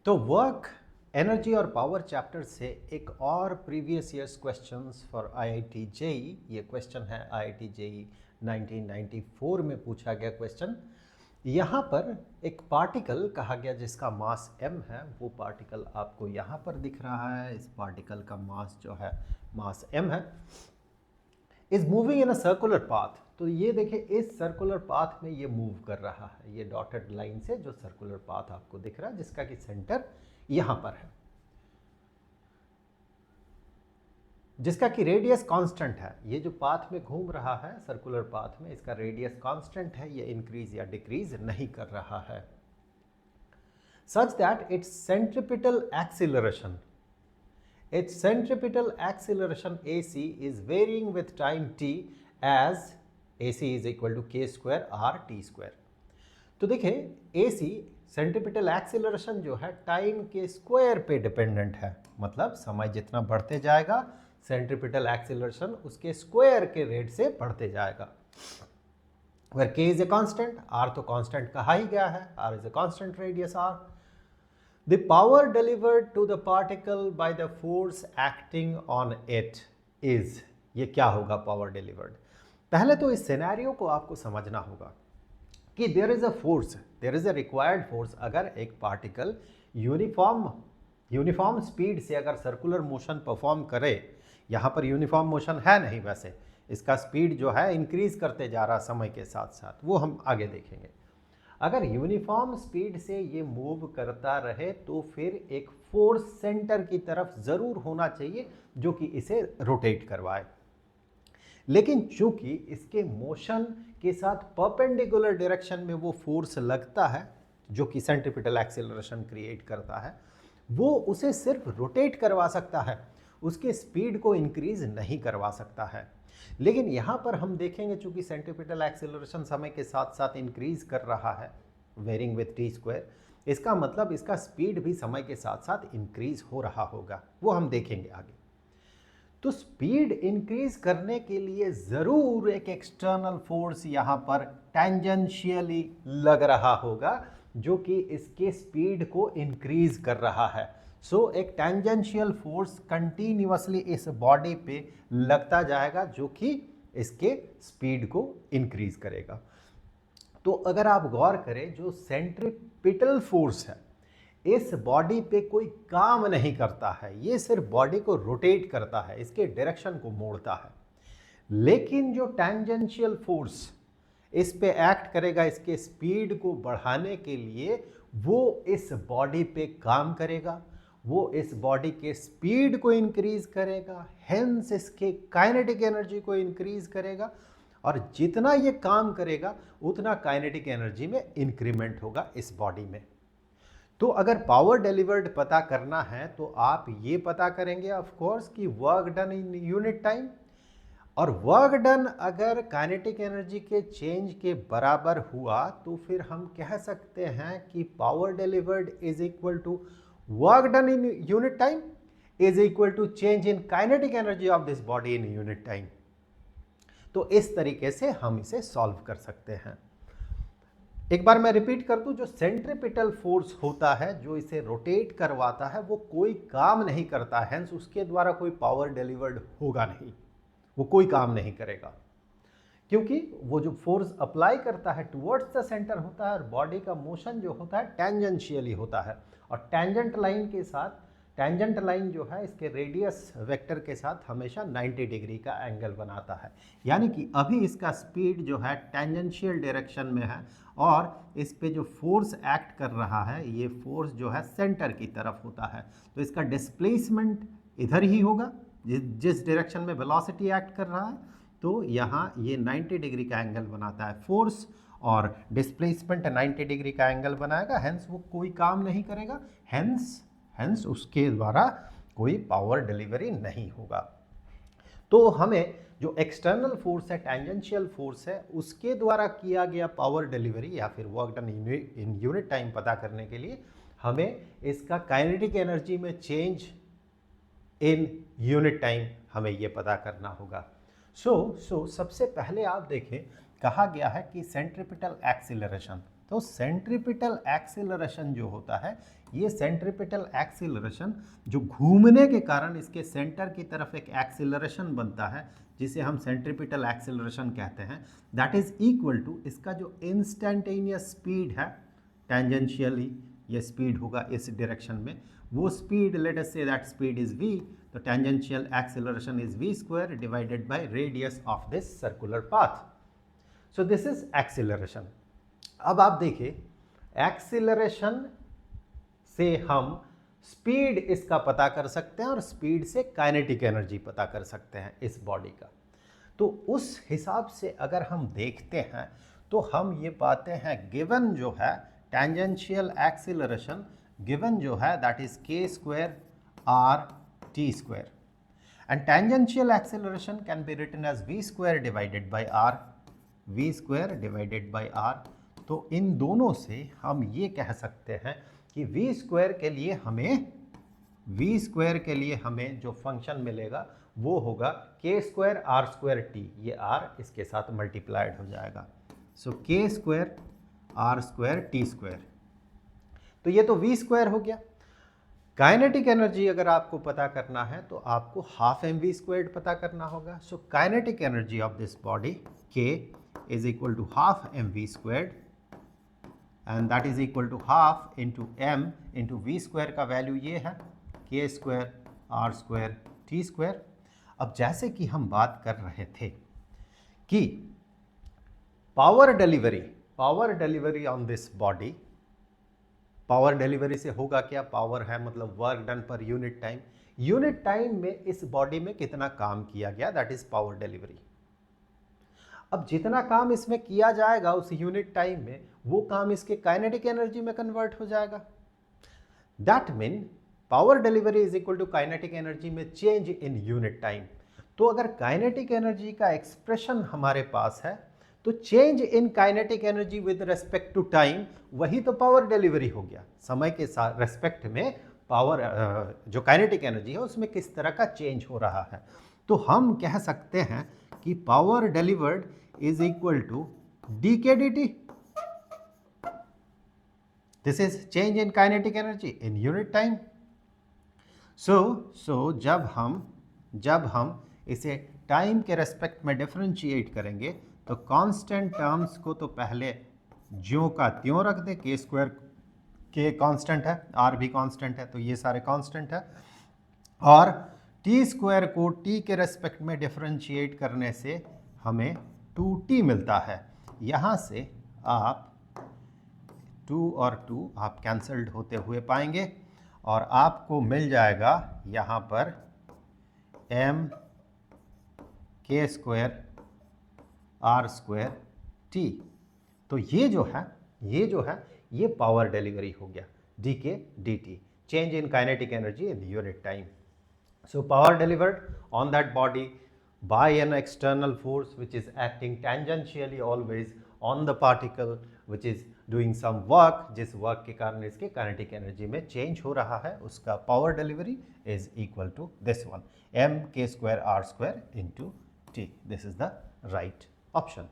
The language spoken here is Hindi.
तो वर्क, एनर्जी और पावर चैप्टर से एक और previous years questions for IIT JEE, ये क्वेश्चन है आईआईटी जेई 1994 में पूछा गया क्वेश्चन। यहाँ पर एक पार्टिकल कहा गया जिसका मास m है, वो पार्टिकल आपको यहाँ पर दिख रहा है। इस पार्टिकल का मास जो है मास m है, is moving in a circular path. तो ये देखिए इस सर्कुलर पाथ में ये मूव कर रहा है, ये डॉटेड लाइन से जो सर्कुलर पाथ आपको दिख रहा है जिसका कि सेंटर यहां पर है, जिसका कि रेडियस कांस्टेंट है। ये जो पाथ में घूम रहा है सर्कुलर पाथ में, इसका रेडियस कांस्टेंट है, ये इंक्रीज या डिक्रीज नहीं कर रहा है। Such that it's centripetal acceleration, its centripetal acceleration AC is varying with time t as AC is equal to k square r t square। तो देखिए AC सेंट्रिपिटल एक्सीलरेशन जो है टाइम के स्क्वायर पे डिपेंडेंट है, मतलब समय जितना बढ़ते जाएगा सेंट्रिपिटल एक्सीलरेशन उसके स्क्वायर के रेट से बढ़ते जाएगा। where k is a constant, r तो कांस्टेंट कहा ही गया है, r is a constant radius r। The power delivered to the particle by the force acting on it is, ये क्या होगा पावर डिलीवर्ड। पहले तो इस सिनेरियो को आपको समझना होगा कि there is a force, there is a required force. अगर एक पार्टिकल यूनिफॉर्म स्पीड से अगर सर्कुलर मोशन परफॉर्म करे, यहाँ पर यूनिफॉर्म मोशन है नहीं, वैसे इसका स्पीड जो है इंक्रीज करते जा रहा समय के साथ साथ, वो हम आगे देखेंगे। अगर यूनिफॉर्म स्पीड से ये मूव करता रहे तो फिर एक फोर्स सेंटर की तरफ जरूर होना चाहिए जो कि इसे रोटेट करवाए। लेकिन चूंकि इसके मोशन के साथ परपेंडिकुलर डायरेक्शन में वो फोर्स लगता है जो कि सेंट्रिपिटल एक्सीलरेशन क्रिएट करता है, वो उसे सिर्फ रोटेट करवा सकता है, उसके स्पीड को इंक्रीज नहीं करवा सकता है। लेकिन यहाँ पर हम देखेंगे चूंकि सेंट्रिपिटल एक्सीलरेशन समय के साथ साथ इंक्रीज कर रहा है वेरिंग विथ टी स्क्वायर, इसका मतलब इसका स्पीड भी समय के साथ साथ इंक्रीज हो रहा होगा, वो हम देखेंगे आगे। तो स्पीड इंक्रीज करने के लिए जरूर एक एक्सटर्नल फोर्स यहाँ पर टेंजेंशियली लग रहा होगा जो कि इसके स्पीड को इंक्रीज कर रहा है। सो एक टेंजेंशियल फोर्स कंटिन्यूअसली इस बॉडी पे लगता जाएगा जो कि इसके स्पीड को इंक्रीज करेगा। तो अगर आप गौर करें, जो सेंट्रिपिटल फोर्स है इस बॉडी पे कोई काम नहीं करता है, ये सिर्फ बॉडी को रोटेट करता है, इसके डायरेक्शन को मोड़ता है। लेकिन जो टेंजेंशियल फोर्स इस पे एक्ट करेगा इसके स्पीड को बढ़ाने के लिए, वो इस बॉडी पे काम करेगा, वो इस बॉडी के स्पीड को इंक्रीज करेगा, हेंस इसके काइनेटिक एनर्जी को इंक्रीज करेगा, और जितना ये काम करेगा उतना काइनेटिक एनर्जी में इंक्रीमेंट होगा इस बॉडी में। तो अगर पावर डिलीवर्ड पता करना है तो आप ये पता करेंगे ऑफ कोर्स कि work done in unit time, और वर्क डन अगर काइनेटिक एनर्जी के चेंज के बराबर हुआ तो फिर हम कह सकते हैं कि power delivered is equal to work done in unit time is equal to change in kinetic energy of this body in unit time. तो इस तरीके से हम इसे सॉल्व कर सकते हैं। एक बार मैं रिपीट कर दूं, जो सेंट्रिपिटल फोर्स होता है जो इसे रोटेट करवाता है वो कोई काम नहीं करता, हेंस उसके द्वारा कोई पावर डिलीवर्ड होगा नहीं, वो कोई काम नहीं करेगा, क्योंकि वो जो फोर्स अप्लाई करता है टुवर्ड्स द सेंटर होता है और बॉडी का मोशन जो होता है टेंजेंशियली होता है, और टेंजेंट लाइन के साथ, टेंजेंट लाइन जो है इसके रेडियस वेक्टर के साथ हमेशा 90 डिग्री का एंगल बनाता है। यानी कि अभी इसका स्पीड जो है टेंजेंशियल डायरेक्शन में है और इस पे जो फोर्स एक्ट कर रहा है ये फोर्स जो है सेंटर की तरफ होता है, तो इसका डिस्प्लेसमेंट इधर ही होगा जिस डायरेक्शन में वेलोसिटी एक्ट कर रहा है। तो यहाँ ये 90 डिग्री का एंगल बनाता है फोर्स, और डिस्प्लेसमेंट 90 डिग्री का एंगल बनाएगा, हेंस वो कोई काम नहीं करेगा, हेंस उसके द्वारा कोई पावर डिलीवरी नहीं होगा। तो हमें जो एक्सटर्नल फोर्स है, टेंजेंशियल फोर्स है, उसके द्वारा किया गया पावर डिलीवरी या फिर work done in unit time पता करने के लिए हमें इसका काइनेटिक एनर्जी में चेंज इन यूनिट टाइम हमें ये पता करना होगा। सो सबसे पहले आप देखें, कहा गया है कि सेंट्रिपिटल एक्सीलरेशन, तो सेंट्रीपिटल एक्सीलरेशन जो होता है, ये सेंट्रीपिटल एक्सीलरेशन जो घूमने के कारण इसके सेंटर की तरफ एक एक्सीलरेशन बनता है, जिसे हम सेंट्रीपिटल एक्सीलरेशन कहते हैं, दैट इज इक्वल टू इसका जो इंस्टेंटेनियस स्पीड है, टेंजेंशियली ये स्पीड होगा इस डायरेक्शन में, वो speed let us say that speed is v, तो tangential acceleration is v square divided by radius of this circular path. So this is acceleration. अब आप देखिए, एक्सीलरेशन से हम स्पीड इसका पता कर सकते हैं और स्पीड से काइनेटिक एनर्जी पता कर सकते हैं इस बॉडी का. तो उस हिसाब से अगर हम देखते हैं तो हम ये पाते हैं गिवन जो है टेंजेंशियल एक्सीलरेशन, गिवन जो है that is k square r t square, and tangential acceleration can be written as v square divided by r, v square divided by r. तो इन दोनों से हम ये कह सकते हैं कि v स्क्वायर के लिए हमें जो फंक्शन मिलेगा वो होगा k square r square t, ये r इसके साथ मल्टीप्लाइड हो जाएगा. सो k square r square t square. तो ये तो v स्क्वायर हो गया. काइनेटिक एनर्जी अगर आपको पता करना है तो आपको हाफ mv स्क्वायर्ड पता करना होगा. So kinetic energy of this body k is equal to half mv squared, and that is equal to half into m into V square का वैल्यू ये है k square r square t square. अब जैसे कि हम बात कर रहे थे कि power delivery on this body, power delivery से होगा क्या, पावर है मतलब work done per unit time, unit time में इस बॉडी में कितना काम किया गया, दैट इज पावर डिलीवरी. अब जितना काम इसमें किया जाएगा उस यूनिट टाइम में, वो काम इसके काइनेटिक एनर्जी में कन्वर्ट हो जाएगा. That mean power delivery is equal to kinetic energy में चेंज इन यूनिट टाइम. तो अगर काइनेटिक एनर्जी का एक्सप्रेशन हमारे पास है तो change in kinetic energy with respect to time, वही तो पावर डिलीवरी हो गया. समय के साथ रेस्पेक्ट में पावर जो काइनेटिक एनर्जी है उसमें किस तरह का चेंज हो रहा है. तो हम कह सकते हैं कि power delivered is equal to D K D T. This is change in kinetic energy in unit time. So जब हम इसे टाइम के रेस्पेक्ट में डिफरेंशिएट करेंगे तो कांस्टेंट टर्म्स को तो पहले ज्यों का त्यों रख दें. k स्क्वायर के कांस्टेंट है, r भी कांस्टेंट है, तो ये सारे कांस्टेंट है. और t स्क्वायर को t के रेस्पेक्ट में डिफरेंशिएट करने से हमें 2t मिलता है. यहाँ से आप 2 और 2 आप कैंसल्ड होते हुए पाएंगे और आपको मिल जाएगा यहाँ पर m k square r square t. तो ये जो है ये पावर डिलीवरी हो गया, D K D T, change in kinetic energy in unit time. So power delivered on that body by an external force which is acting tangentially always on the particle which is doing some work, जिस वर्क के कारण इसके काइनेटिक एनर्जी में चेंज हो रहा है, उसका power delivery is equal to this one, m k square r square into t. This is the right option.